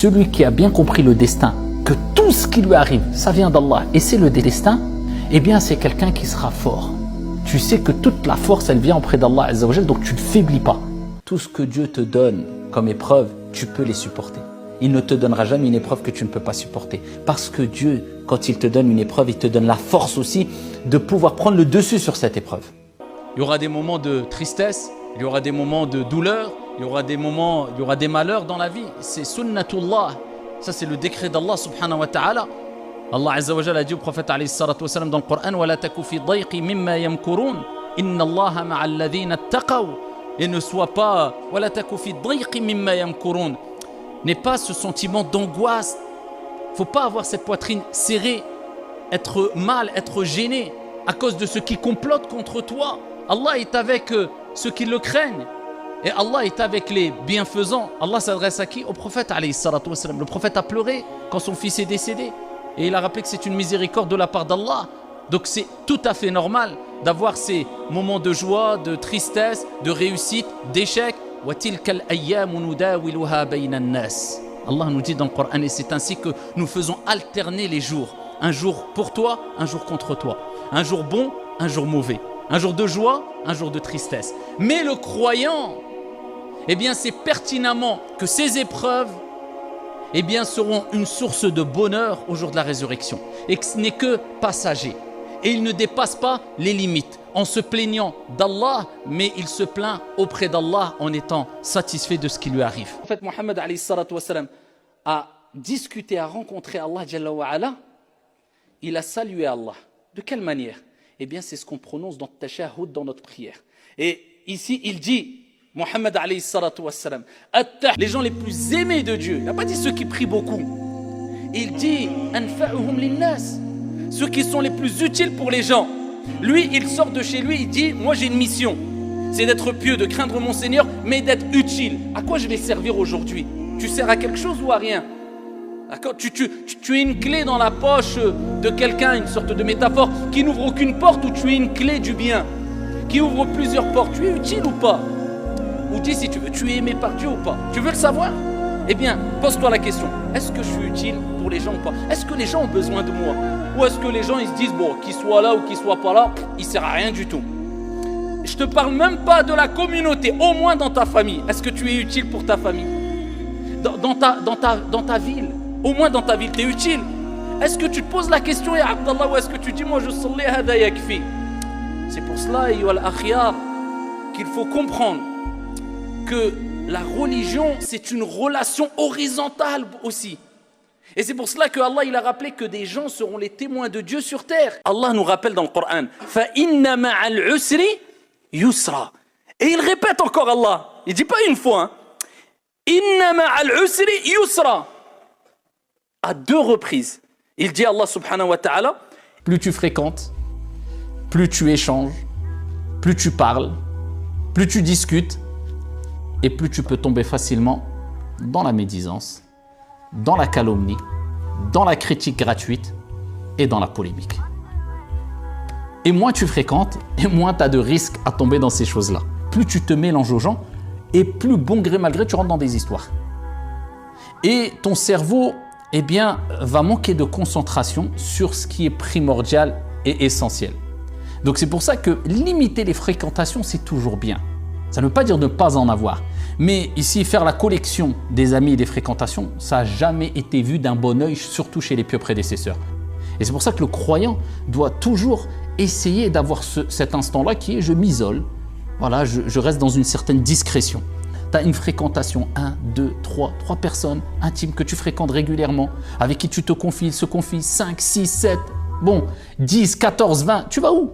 Celui qui a bien compris le destin, que tout ce qui lui arrive, ça vient d'Allah et c'est le destin, eh bien c'est quelqu'un qui sera fort. Tu sais que toute la force, elle vient auprès d'Allah Azza wa Jal, donc tu ne faiblis pas. Tout ce que Dieu te donne comme épreuve, tu peux les supporter. Il ne te donnera jamais une épreuve que tu ne peux pas supporter. Parce que Dieu, quand il te donne une épreuve, il te donne la force aussi de pouvoir prendre le dessus sur cette épreuve. Il y aura des moments de tristesse, il y aura des moments de douleur, il y aura des moments, il y aura des malheurs dans la vie. C'est sunnatullah. Ça, c'est le décret d'Allah subhanahu wa ta'ala. Allah Azza wa Jalla a dit au prophète alayhi salatu wa salam dans le Coran وَلَا تَكُ فِي ضَيْقِ مِمَّا يَمْكُرُونَ إِنَّ اللَّهَ مَعَ الَّذِينَ اتَّقَوْا. Et ne sois pas وَلَا تَكُ فِي ضَيْقِ مِمَّا يَمْكُرُونَ. N'aie pas ce sentiment d'angoisse. Il ne faut pas avoir cette poitrine serrée, être mal, être gêné à cause de ceux qui complotent contre toi. Allah est avec ceux qui le craignent. Et Allah est avec les bienfaisants. Allah s'adresse à qui? Au prophète alayhi salatu wa salam. Le prophète a pleuré quand son fils est décédé. Et il a rappelé que c'est une miséricorde de la part d'Allah. Donc c'est tout à fait normal d'avoir ces moments de joie, de tristesse, de réussite, d'échec. Allah nous dit dans le Coran, et c'est ainsi que nous faisons alterner les jours. Un jour pour toi, un jour contre toi. Un jour bon, un jour mauvais. Un jour de joie, un jour de tristesse. Mais le croyant, eh bien c'est pertinemment que ces épreuves eh bien, seront une source de bonheur au jour de la résurrection. Et que ce n'est que passager. Et il ne dépasse pas les limites en se plaignant d'Allah, mais il se plaint auprès d'Allah en étant satisfait de ce qui lui arrive. En fait, Mohammed alayhi salatu wa salam a discuté, a rencontré Allah Jalla wa Ala. Il a salué Allah. De quelle manière? Eh bien, c'est ce qu'on prononce dans le tashahhud, dans notre prière. Et ici, il dit, Mohammed alayhi salatu wa salam, les gens les plus aimés de Dieu. Il n'a pas dit ceux qui prient beaucoup. Il dit, anfa'uhum linnas, ceux qui sont les plus utiles pour les gens. Lui, il sort de chez lui, il dit, moi j'ai une mission. C'est d'être pieux, de craindre mon Seigneur, mais d'être utile. À quoi je vais servir aujourd'hui? Tu sers à quelque chose ou à rien? Tu es une clé dans la poche de quelqu'un, une sorte de métaphore, qui n'ouvre aucune porte, ou tu es une clé du bien, qui ouvre plusieurs portes. Tu es utile ou pas? Ou dis si tu veux, tu es aimé par Dieu ou pas? Tu veux le savoir? Eh bien, pose-toi la question. Est-ce que je suis utile pour les gens ou pas? Est-ce que les gens ont besoin de moi? Ou est-ce que les gens ils se disent, bon, qu'il soit là ou qu'il soit pas là, il sert à rien du tout? Je te parle même pas de la communauté, au moins dans ta famille. Est-ce que tu es utile pour ta famille? Dans ta ville, au moins dans ta ville, tu es utile. Est-ce que tu te poses la question, ya Abdallah, ou est-ce que tu dis, moi je salli hada yakfi? C'est pour cela, al-akhyar, qu'il faut comprendre que la religion, c'est une relation horizontale aussi. Et c'est pour cela que Allah il a rappelé que des gens seront les témoins de Dieu sur terre. Allah nous rappelle dans le Coran, فَإِنَّ مَعَ الْعُسْرِ يُسْرًا. Et il répète encore Allah. Il ne dit pas une fois. Hein. إِنَّ مَعَ الْعُسْرِ يُسْرًا. À deux reprises. Il dit Allah subhanahu wa ta'ala, plus tu fréquentes, plus tu échanges, plus tu parles, plus tu discutes, et plus tu peux tomber facilement dans la médisance, dans la calomnie, dans la critique gratuite et dans la polémique. Et moins tu fréquentes, et moins tu as de risques à tomber dans ces choses-là. Plus tu te mélanges aux gens, et plus bon gré mal gré tu rentres dans des histoires. Et ton cerveau, eh bien, va manquer de concentration sur ce qui est primordial et essentiel. Donc c'est pour ça que limiter les fréquentations, c'est toujours bien. Ça ne veut pas dire ne pas en avoir. Mais ici, faire la collection des amis et des fréquentations, ça n'a jamais été vu d'un bon œil, surtout chez les pieux prédécesseurs. Et c'est pour ça que le croyant doit toujours essayer d'avoir cet instant-là qui est « je m'isole ». Voilà, je reste dans une certaine discrétion. Tu as une fréquentation, 1, 2, 3 personnes intimes que tu fréquentes régulièrement, avec qui tu te confies, se confient, 5, 6, 7, bon, 10, 14, 20, tu vas où?